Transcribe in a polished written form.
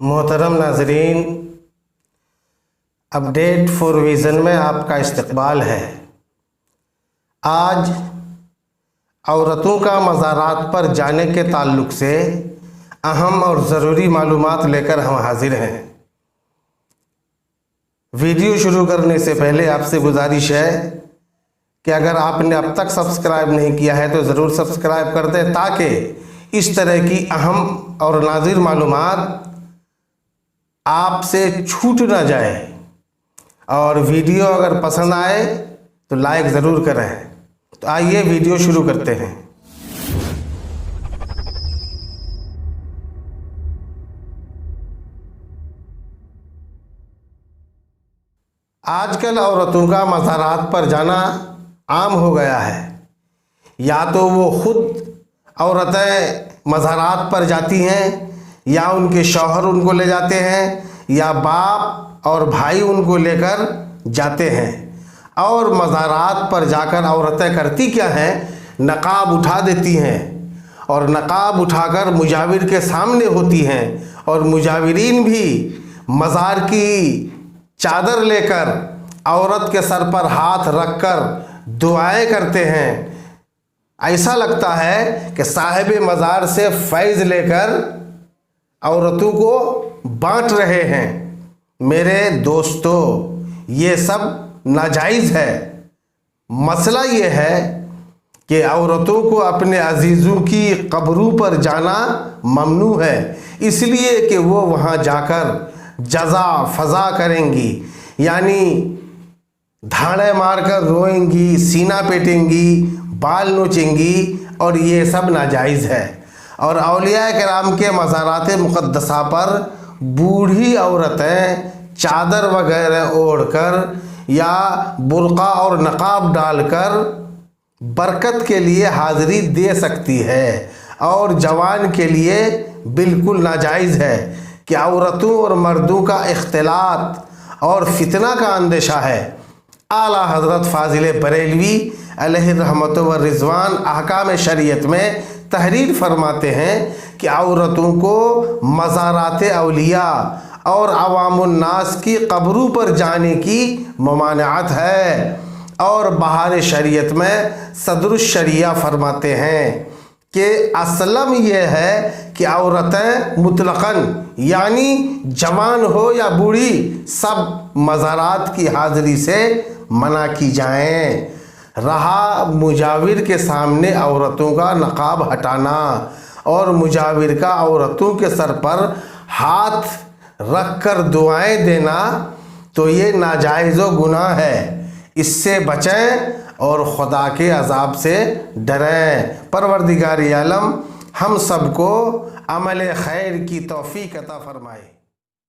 मोहतरम नाजरीन, update for vision में आपका इस्तकबाल है। आज औरतों का मज़ारात पर जाने के ताल्लुक़ से अहम और ज़रूरी मालूमात लेकर हम हाजिर हैं। वीडियो शुरू करने से पहले आपसे गुजारिश है कि अगर आपने अब तक सब्सक्राइब नहीं किया है तो ज़रूर सब्सक्राइब कर दें, ताकि इस तरह की अहम और नाज़िर मालूमात आपसे छूट ना जाए। और वीडियो अगर पसंद आए तो लाइक ज़रूर करें। तो आइए वीडियो शुरू करते हैं। आजकल औरतों का मज़ारात पर जाना आम हो गया है। या तो वो खुद औरतें मज़ारात पर जाती हैं, या उनके शौहर उनको ले जाते हैं, या बाप और भाई उनको लेकर जाते हैं। और मज़ारात पर जाकर औरतें करती क्या हैं, नकाब उठा देती हैं और नकाब उठाकर मुजाविर के सामने होती हैं। और मुजाविरीन भी मज़ार की चादर लेकर औरत के सर पर हाथ रखकर दुआएं करते हैं। ऐसा लगता है कि साहिब मज़ार से फैज़ लेकर औरतों को बांट रहे हैं। मेरे दोस्तों, ये सब नाजायज़ है। मसला ये है कि औरतों को अपने अजीज़ों की कब्रों पर जाना ममनू है, इसलिए कि वो वहाँ जाकर जज़ा फ़ज़ा करेंगी, यानी धाड़े मारकर रोएंगी, सीना पेटेंगी, बाल नोचेंगी, और ये सब नाजायज़ है। और औलिया किराम के मज़ारात मुक़द्दसा पर बूढ़ी औरतें चादर वगैरह ओढ़कर या बुर्क़ा और नक़ाब डालकर बरकत के लिए हाज़िरी दे सकती है। और जवान के लिए बिल्कुल नाजायज़ है कि औरतों और मर्दों का इख्तिलात और फितना का अंदेशा है। आला हज़रत फ़ाज़िल बरेलवी अलैहि रहमत व रिज़वान अहकाम शरीयत में तहरीर फरमाते हैं कि औरतों को मज़ारात औलिया और अवामुन्नास की कब्रों पर जाने की ममानियत है। और बहार शरीयत में सदरुश शरिया फरमाते हैं कि असलम यह है कि औरतें मुतलक़न यानी जवान हो या बूढ़ी सब मज़ारात की हाज़िरी से मना की जाएं। रहा मुजाविर के सामने औरतों का नकाब हटाना और मुजाविर का औरतों के सर पर हाथ रख कर दुआएं देना, तो ये नाजायज़ व गुनाह है। इससे बचें और खुदा के अज़ाब से डरें। परवरदिगार आलम हम सबको अमल खैर की तौफ़ीक़ अता फ़रमाए।